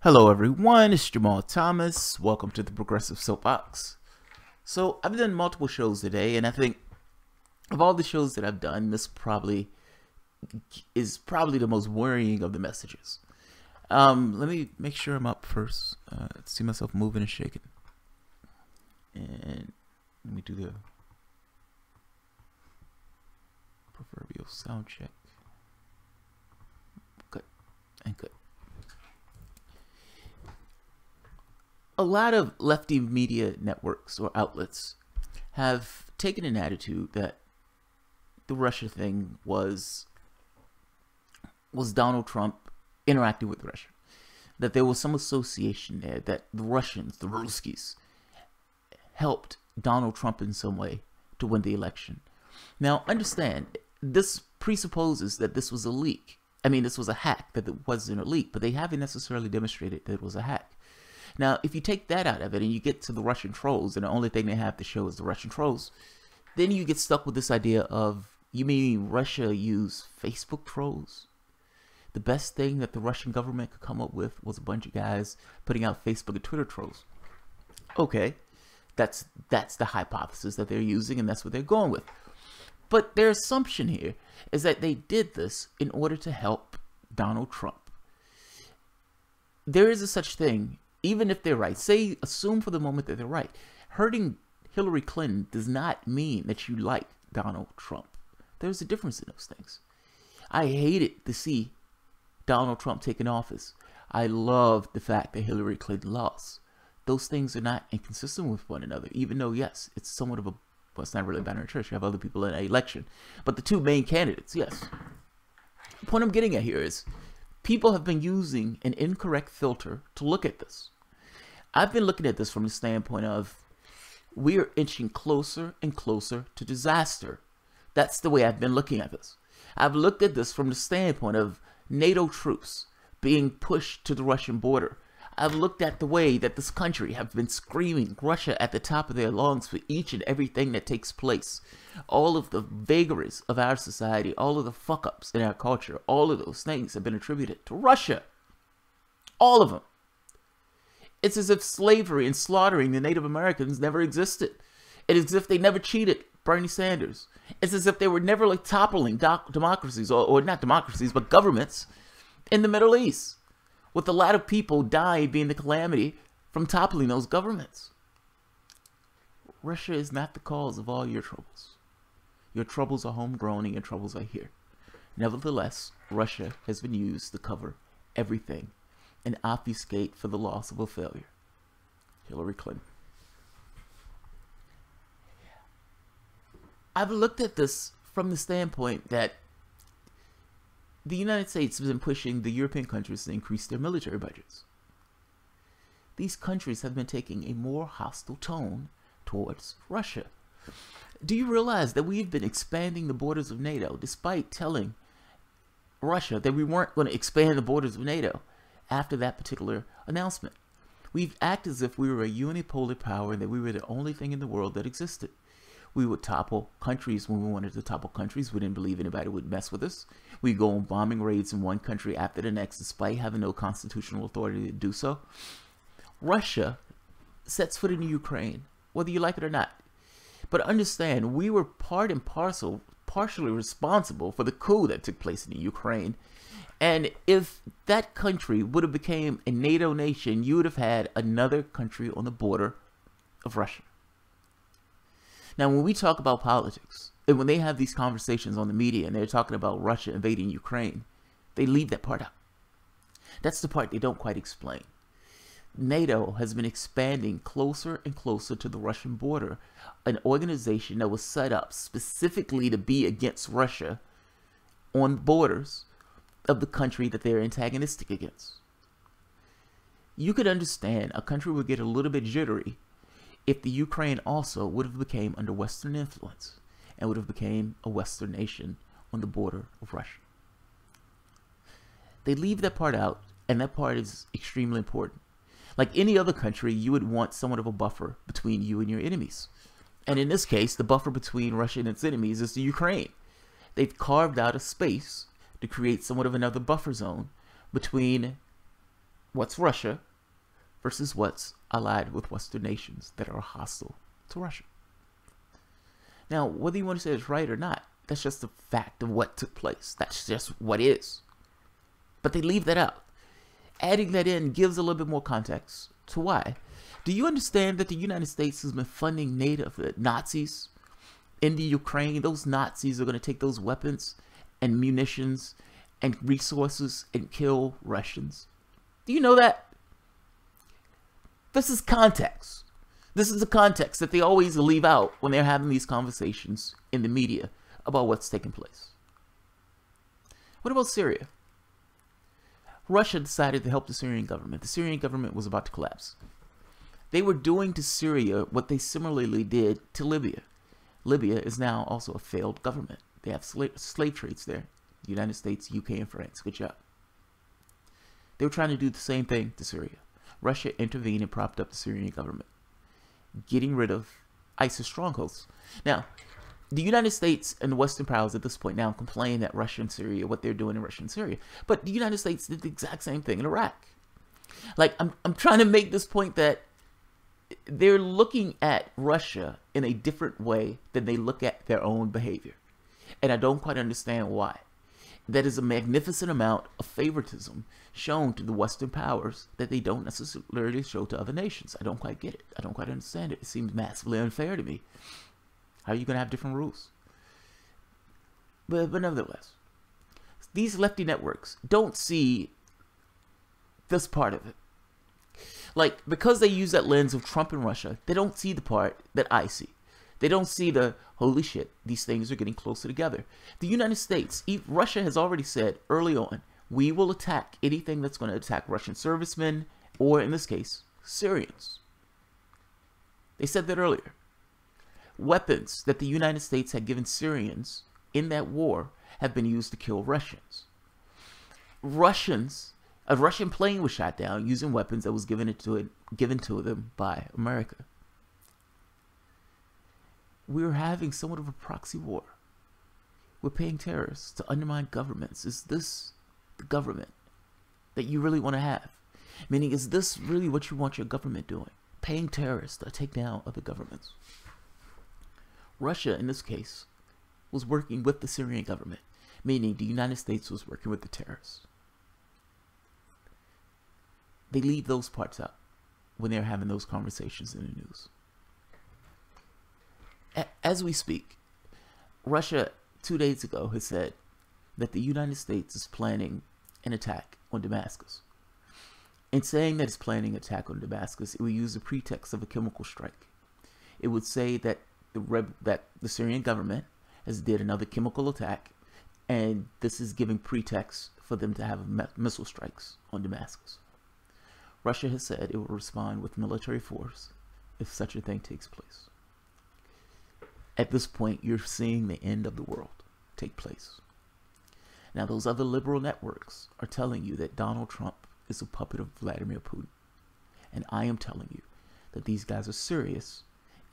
Hello everyone, it's Jamal Thomas. Welcome to the Progressive Soapbox. So I've done multiple shows today, and I think of all the shows that I've done, this is probably the most worrying of the messages. Let me make sure I'm up first. See myself moving and shaking. And let me do the proverbial sound check. Good and good. A lot of lefty media networks or outlets have taken an attitude that the Russia thing was Donald Trump interacting with Russia. That there was some association there, that the Russians, the Ruskies, helped Donald Trump in some way to win the election. Now, understand, this presupposes that this was a leak. I mean, this was a hack, that it wasn't a leak, but they haven't necessarily demonstrated that it was a hack. Now, if you take that out of it and you get to the Russian trolls, and the only thing they have to show is the Russian trolls, then you get stuck with this idea of, you mean Russia used Facebook trolls? The best thing that the Russian government could come up with was a bunch of guys putting out Facebook and Twitter trolls. Okay, that's the hypothesis that they're using, and that's what they're going with. But their assumption here is that they did this in order to help Donald Trump. There is a such thing. Even if they're right, assume for the moment that they're right. Hurting Hillary Clinton does not mean that you like Donald Trump. There's a difference in those things. I hated to see Donald Trump taking office. I love the fact that Hillary Clinton lost. Those things are not inconsistent with one another, even though, yes, it's somewhat of a, well, it's not really a banner church. You have other people in an election. But the two main candidates, yes. The point I'm getting at here is, people have been using an incorrect filter to look at this. I've been looking at this from the standpoint of, we are inching closer and closer to disaster. That's the way I've been looking at this. I've looked at this from the standpoint of NATO troops being pushed to the Russian border. I've looked at the way that this country have been screaming Russia at the top of their lungs for each and everything that takes place. All of the vagaries of our society, all of the fuck-ups in our culture, all of those things have been attributed to Russia. All of them. It's as if slavery and slaughtering the Native Americans never existed. It is as if they never cheated Bernie Sanders. It's as if they were never like toppling democracies, or not democracies, but governments in the Middle East, with a lot of people dying being the calamity from toppling those governments. Russia is not the cause of all your troubles. Your troubles are homegrown and your troubles are here. Nevertheless, Russia has been used to cover everything and obfuscate for the loss of a failure. Hillary Clinton. I've looked at this from the standpoint that the United States has been pushing the European countries to increase their military budgets. These countries have been taking a more hostile tone towards Russia. Do you realize that we've been expanding the borders of NATO despite telling Russia that we weren't going to expand the borders of NATO after that particular announcement? We've acted as if we were a unipolar power and that we were the only thing in the world that existed. We would topple countries when we wanted to topple countries. We didn't believe anybody would mess with us. We'd go on bombing raids in one country after the next, despite having no constitutional authority to do so. Russia sets foot in Ukraine, whether you like it or not. But understand, we were part and parcel, partially responsible for the coup that took place in Ukraine. And if that country would have become a NATO nation, you would have had another country on the border of Russia. Now, when we talk about politics, and when they have these conversations on the media and they're talking about Russia invading Ukraine, they leave that part out. That's the part they don't quite explain. NATO has been expanding closer and closer to the Russian border, an organization that was set up specifically to be against Russia on borders of the country that they're antagonistic against. You could understand a country would get a little bit jittery if the Ukraine also would have became under Western influence and would have became a Western nation on the border of Russia. They leave that part out, and that part is extremely important. Like any other country, you would want somewhat of a buffer between you and your enemies. And in this case, the buffer between Russia and its enemies is the Ukraine. They've carved out a space to create somewhat of another buffer zone between what's Russia versus what's allied with Western nations that are hostile to Russia. Now, whether you want to say it's right or not, that's just a fact of what took place. That's just what is. But they leave that out. Adding that in gives a little bit more context to why. Do you understand that the United States has been funding Nazis in the Ukraine? Those Nazis are going to take those weapons and munitions and resources and kill Russians. Do you know that? This is context. This is the context that they always leave out when they're having these conversations in the media about what's taking place. What about Syria? Russia decided to help the Syrian government. The Syrian government was about to collapse. They were doing to Syria what they similarly did to Libya. Libya is now also a failed government. They have slave trades there. The United States, UK, and France. Good job. They were trying to do the same thing to Syria. Russia intervened and propped up the Syrian government, getting rid of ISIS strongholds. Now, the United States and the Western powers at this point now complain that Russia and Syria, what they're doing in Russia and Syria. But the United States did the exact same thing in Iraq. Like, I'm trying to make this point that they're looking at Russia in a different way than they look at their own behavior. And I don't quite understand why. That is a magnificent amount of favoritism shown to the Western powers that they don't necessarily show to other nations. I don't quite get it. I don't quite understand it. It seems massively unfair to me. How are you going to have different rules? But nevertheless, these lefty networks don't see this part of it. Like, because they use that lens of Trump and Russia, they don't see the part that I see. They don't see the, holy shit, these things are getting closer together. The United States, Russia has already said early on, we will attack anything that's going to attack Russian servicemen, or in this case, Syrians. They said that earlier. Weapons that the United States had given Syrians in that war have been used to kill Russians. A Russian plane was shot down using weapons that was given to them by America. We're having somewhat of a proxy war. We're paying terrorists to undermine governments. Is this the government that you really want to have? Meaning, is this really what you want your government doing? Paying terrorists to take down other governments. Russia, in this case, was working with the Syrian government, meaning the United States was working with the terrorists. They leave those parts out when they're having those conversations in the news. As we speak, Russia 2 days ago has said that the United States is planning an attack on Damascus. In saying that it's planning an attack on Damascus, it would use the pretext of a chemical strike. It would say that the Syrian government has did another chemical attack, and this is giving pretext for them to have missile strikes on Damascus. Russia has said it will respond with military force if such a thing takes place. At this point, you're seeing the end of the world take place. Now, those other liberal networks are telling you that Donald Trump is a puppet of Vladimir Putin. And I am telling you that these guys are serious.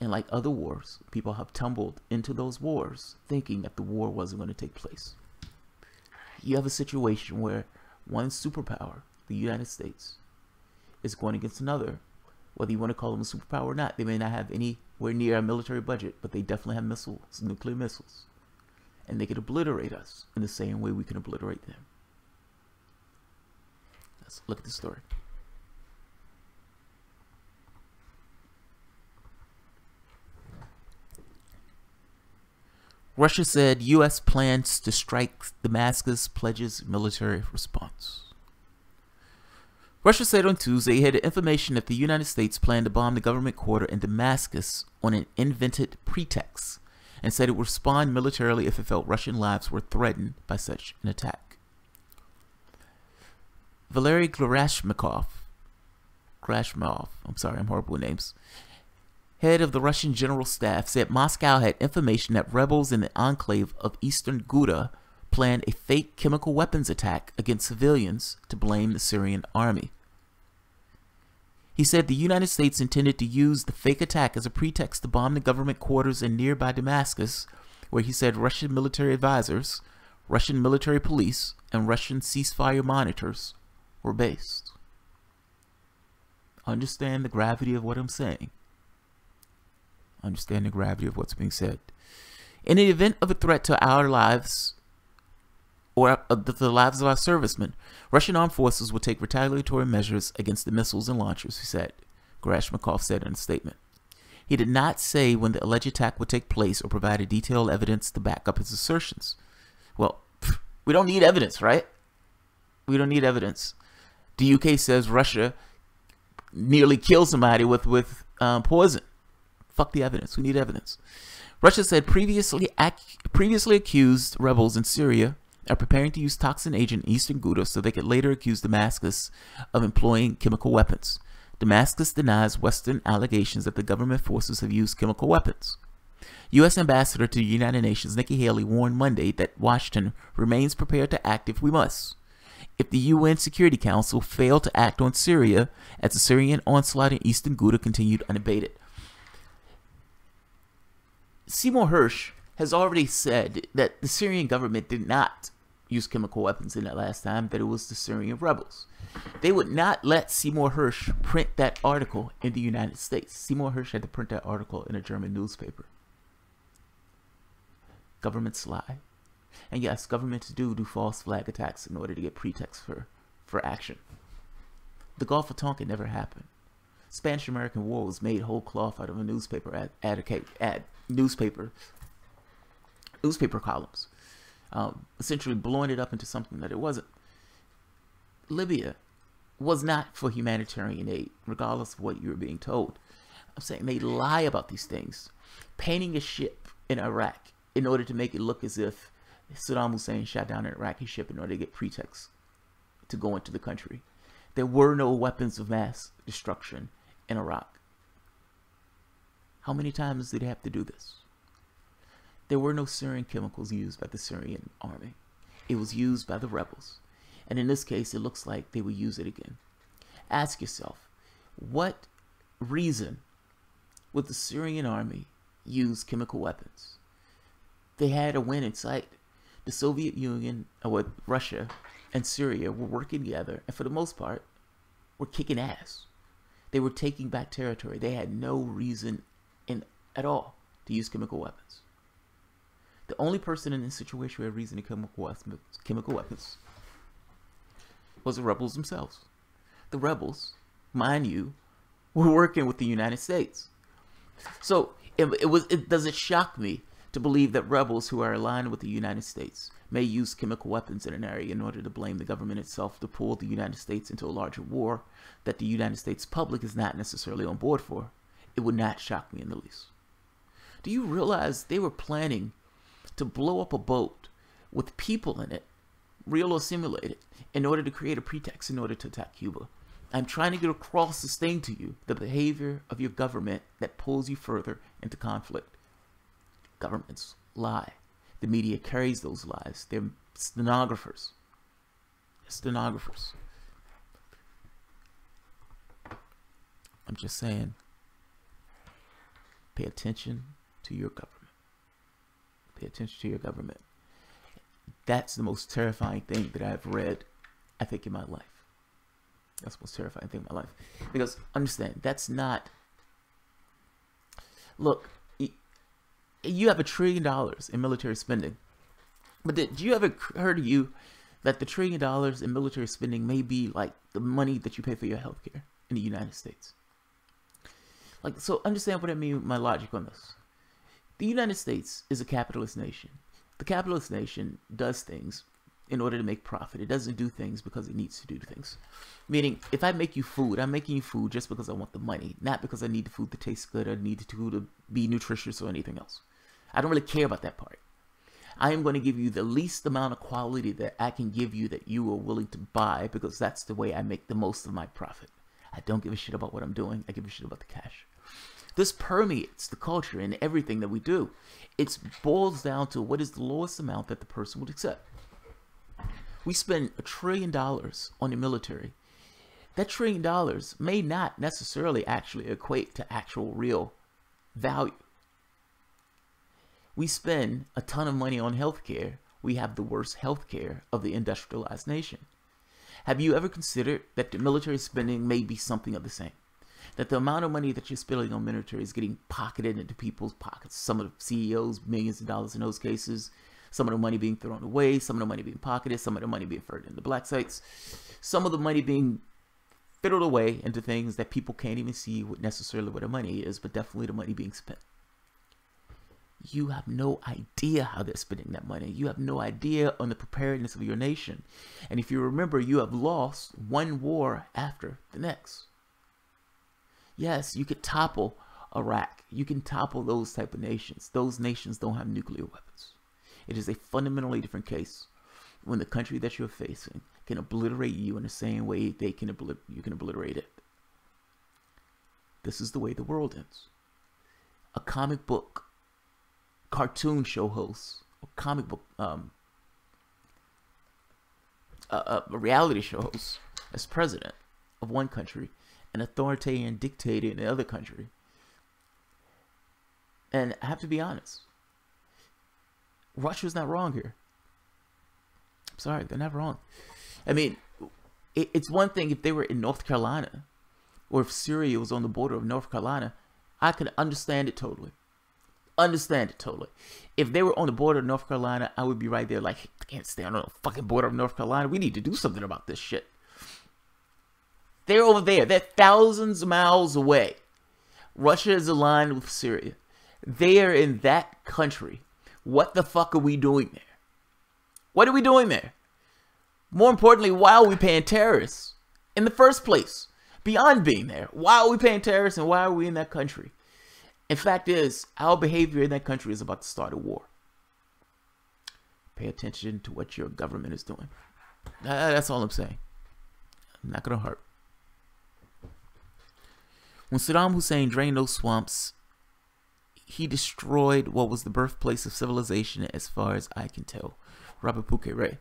And like other wars, people have tumbled into those wars thinking that the war wasn't going to take place. You have a situation where one superpower, the United States, is going against another. Whether you want to call them a superpower or not, they may not have anywhere near a military budget, but they definitely have missiles, nuclear missiles. And they could obliterate us in the same way we can obliterate them. Let's look at the story. Russia said U.S. plans to strike Damascus, pledges military response. Russia said on Tuesday it had information that the United States planned to bomb the government quarter in Damascus on an invented pretext, and said it would respond militarily if it felt Russian lives were threatened by such an attack. Valery Gerashnikov, I'm sorry, I'm horrible with names, head of the Russian General Staff, said Moscow had information that rebels in the enclave of Eastern Ghouta planned a fake chemical weapons attack against civilians to blame the Syrian army. He said the United States intended to use the fake attack as a pretext to bomb the government quarters in nearby Damascus, where he said Russian military advisors, Russian military police, and Russian ceasefire monitors were based. Understand the gravity of what I'm saying. Understand the gravity of what's being said. In the event of a threat to our lives or the lives of our servicemen, Russian armed forces will take retaliatory measures against the missiles and launchers, he said, Gerashnikov said in a statement. He did not say when the alleged attack would take place or provide detailed evidence to back up his assertions. Well, we don't need evidence, right? We don't need evidence. The UK says Russia nearly killed somebody with poison. Fuck the evidence. We need evidence. Russia said previously accused rebels in Syria are preparing to use toxin agent in eastern Ghouta so they could later accuse Damascus of employing chemical weapons. Damascus denies Western allegations that the government forces have used chemical weapons. U.S. Ambassador to the United Nations Nikki Haley warned Monday that Washington remains prepared to act if we must. If the UN Security Council failed to act on Syria as the Syrian onslaught in eastern Ghouta continued unabated. Seymour Hersh has already said that the Syrian government did not use chemical weapons in that last time, that it was the Syrian rebels. They would not let Seymour Hersh print that article in the United States. Seymour Hersh had to print that article in a German newspaper. Governments lie. And yes, governments do false flag attacks in order to get pretext for action. The Gulf of Tonkin never happened. Spanish-American War was made whole cloth out of a newspaper newspaper columns, essentially blowing it up into something that it wasn't. Libya was not for humanitarian aid, regardless of what you were being told. I'm saying they lie about these things, painting a ship in Iraq in order to make it look as if Saddam Hussein shot down an Iraqi ship in order to get pretext to go into the country. There were no weapons of mass destruction in Iraq. How many times did they have to do this? There were no Syrian chemicals used by the Syrian army. It was used by the rebels. And in this case, it looks like they will use it again. Ask yourself, what reason would the Syrian army use chemical weapons? They had a win in sight. The Soviet Union, or Russia, and Syria were working together, and for the most part, were kicking ass. They were taking back territory. They had no reason at all to use chemical weapons. The only person in this situation who had reason to chemical weapons was the rebels themselves. The rebels, mind you, were working with the United States. So does it shock me to believe that rebels who are aligned with the United States may use chemical weapons in an area in order to blame the government itself to pull the United States into a larger war that the United States public is not necessarily on board for? It would not shock me in the least. Do you realize they were planning to blow up a boat with people in it, real or simulated, in order to create a pretext in order to attack Cuba? I'm trying to get across this thing to you, the behavior of your government that pulls you further into conflict. Governments lie. The media carries those lies. They're stenographers. Stenographers. I'm just saying, pay attention to your government. Pay attention to your government. That's the most terrifying thing that I've read, I think, in my life. That's the most terrifying thing in my life. Because, understand, that's not... Look, you have $1 trillion in military spending. But did you ever heard of you that the $1 trillion in military spending may be like the money that you pay for your healthcare in the United States? Like, so understand what I mean with my logic on this. The United States is a capitalist nation. The capitalist nation does things in order to make profit. It doesn't do things because it needs to do things. Meaning, if I make you food, I'm making you food just because I want the money, not because I need the food to taste good or need the food to be nutritious or anything else. I don't really care about that part. I am going to give you the least amount of quality that I can give you that you are willing to buy, because that's the way I make the most of my profit. I don't give a shit about what I'm doing. I give a shit about the cash. This permeates the culture and everything that we do. It boils down to what is the lowest amount that the person would accept. We spend $1 trillion on the military. That $1 trillion may not necessarily actually equate to actual real value. We spend a ton of money on healthcare. We have the worst healthcare of the industrialized nation. Have you ever considered that the military spending may be something of the same? that the amount of money that you're spending on military is getting pocketed into people's pockets. Some of the CEOs, millions of dollars in those cases. Some of the money being thrown away. Some of the money being pocketed. Some of the money being further into black sites. Some of the money being fiddled away into things that people can't even see what necessarily what the money is, but definitely the money being spent. You have no idea how they're spending that money. You have no idea on the preparedness of your nation. And if you remember, you have lost one war after the next. Yes, you could topple Iraq. You can topple those type of nations. Those nations don't have nuclear weapons. It is a fundamentally different case when the country that you're facing can obliterate you in the same way you can obliterate it. This is the way the world ends. A comic book cartoon show host, or comic book, a reality show host as president of one country, an authoritarian dictator in the other country. And I have to be honest, Russia's not wrong here. I'm sorry, they're not wrong. I mean, it's one thing if they were in North Carolina, or if Syria was on the border of North Carolina, I could understand it totally. If they were on the border of North Carolina, I would be right there like, I can't stand on the fucking border of North Carolina. We need to do something about this shit. They're over there. They're thousands of miles away. Russia is aligned with Syria. They are in that country. What the fuck are we doing there? What are we doing there? More importantly, why are we paying terrorists in the first place? Beyond being there, why are we paying terrorists and why are we in that country? In fact is, our behavior in that country is about to start a war. Pay attention to what your government is doing. That's all I'm saying. I'm not going to hurt. When Saddam Hussein drained those swamps, he destroyed what was the birthplace of civilization as far as I can tell. Robert Pukere.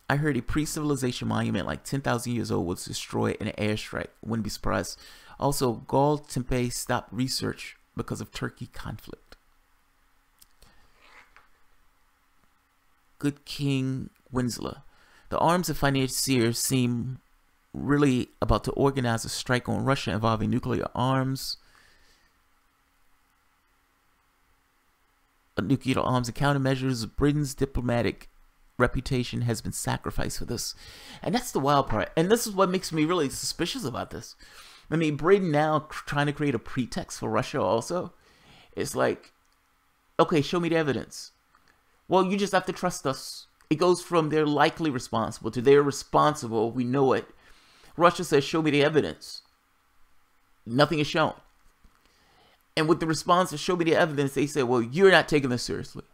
I heard a pre-civilization monument like 10,000 years old was destroyed in an airstrike. Wouldn't be surprised. Also, Gaul Tempe stopped research because of Turkey conflict. Good King Winslow. The arms of financiers seem really about to organize a strike on Russia involving nuclear arms. Nuclear arms and countermeasures. Britain's diplomatic reputation has been sacrificed for this. And that's the wild part. And this is what makes me really suspicious about this. I mean, Britain now trying to create a pretext for Russia also. It's like, okay, show me the evidence. Well, you just have to trust us. It goes from they're likely responsible to they're responsible. We know it. Russia says, show me the evidence. Nothing is shown. And with the response to show me the evidence, they say, well, you're not taking this seriously.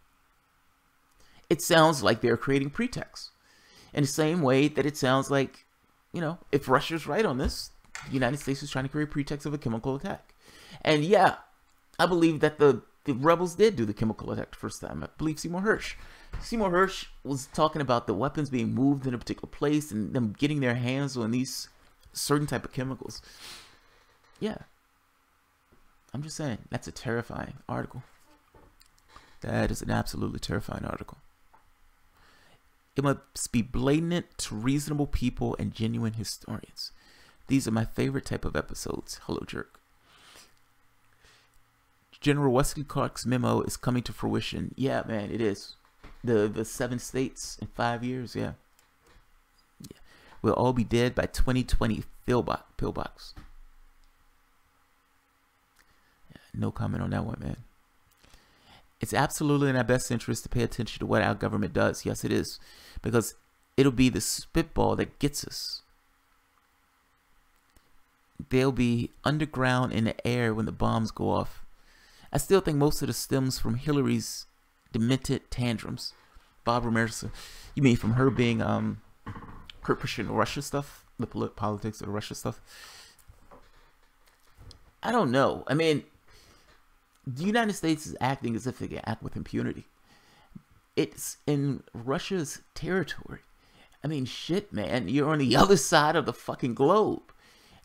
It sounds like they're creating pretexts. In the same way that it sounds like, you know, if Russia's right on this, the United States is trying to create a pretext of a chemical attack. And yeah, I believe that the rebels did do the chemical attack the first time. I believe Seymour Hersh was talking about the weapons being moved in a particular place and them getting their hands on these certain type of chemicals. Yeah. I'm just saying, that's a terrifying article. That is an absolutely terrifying article. It must be blatant to reasonable people and genuine historians. These are my favorite type of episodes. Hello, jerk. General Wesley Clark's memo is coming to fruition. Yeah, man, it is. The 7 states in 5 years, yeah. We'll all be dead by 2020. Pillbox. Yeah, no comment on that one, man. It's absolutely in our best interest to pay attention to what our government does. Yes, it is. Because it'll be the spitball that gets us. They'll be underground in the air when the bombs go off. I still think most of it stems from Hillary's demented tantrums. Bob Ramirez, you mean from her being her pushing Russia stuff? The politics of the Russia stuff? I don't know. I mean, the United States is acting as if they can act with impunity. It's in Russia's territory. I mean, shit, man. You're on the other side of the fucking globe.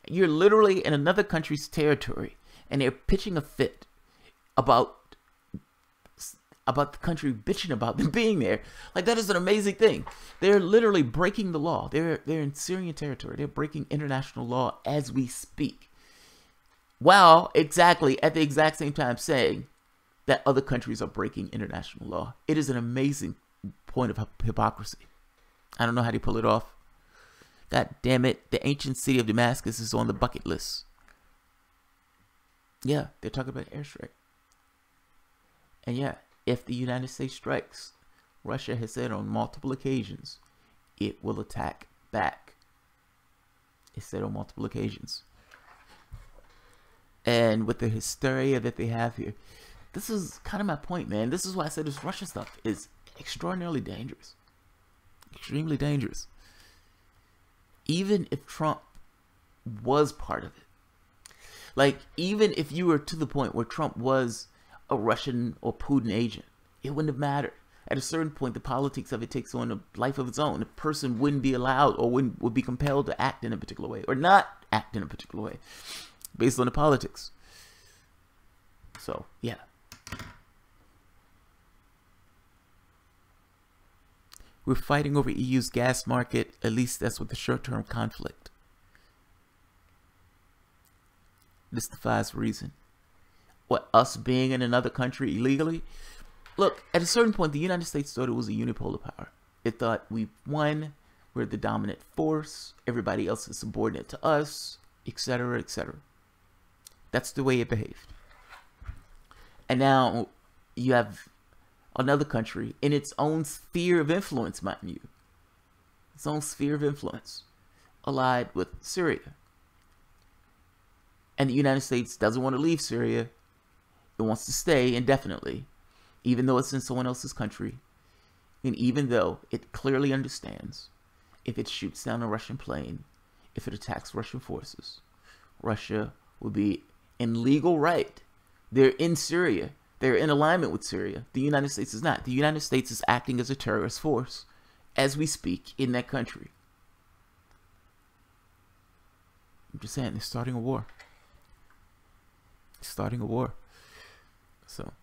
You're literally in another country's territory. And they're pitching a fit about the country bitching about them being there. Like, that is an amazing thing. They're literally breaking the law. They're in Syrian territory. They're breaking international law as we speak. while exactly at the exact same time saying that other countries are breaking international law. It is an amazing point of hypocrisy. I don't know how they pull it off. God damn it, the ancient city of Damascus is on the bucket list. Yeah, they're talking about airstrike. And yeah, if the United States strikes, Russia has said on multiple occasions, it will attack back. It said on multiple occasions. And with the hysteria that they have here, this is kind of my point, man. This is why I said this Russia stuff is extraordinarily dangerous. Extremely dangerous. Even if Trump was part of it. Like, even if you were to the point where Trump was a Russian or Putin agent, it wouldn't have mattered. At a certain point, the politics of it takes on a life of its own. A person wouldn't be allowed or would be compelled to act in a particular way or not act in a particular way based on the politics. So, yeah. We're fighting over EU's gas market. At least that's what the short-term conflict. This defies reason. What, us being in another country illegally? Look, at a certain point, the United States thought it was a unipolar power. It thought we won, we're the dominant force, everybody else is subordinate to us, etc., etc. That's the way it behaved. And now you have another country in its own sphere of influence, mind you. Its own sphere of influence, allied with Syria. And the United States doesn't want to leave Syria. It wants to stay indefinitely, even though it's in someone else's country. And even though it clearly understands if it shoots down a Russian plane, if it attacks Russian forces, Russia will be in legal right. They're in Syria. They're in alignment with Syria. The United States is not. The United States is acting as a terrorist force as we speak in that country. I'm just saying, they're starting a war. Starting a war. So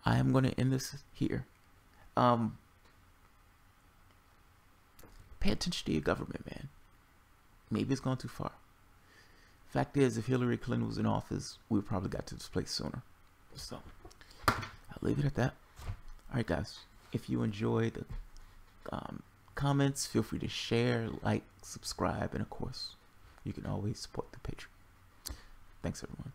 I am going to end this here. Pay attention to your government, man. Maybe it's gone too far. Fact is, if Hillary Clinton was in office, we would probably got to this place sooner. So I'll leave it at that. All right, guys. If you enjoyed the comments, feel free to share, like, subscribe, and of course, you can always support the Patreon. Thanks, everyone.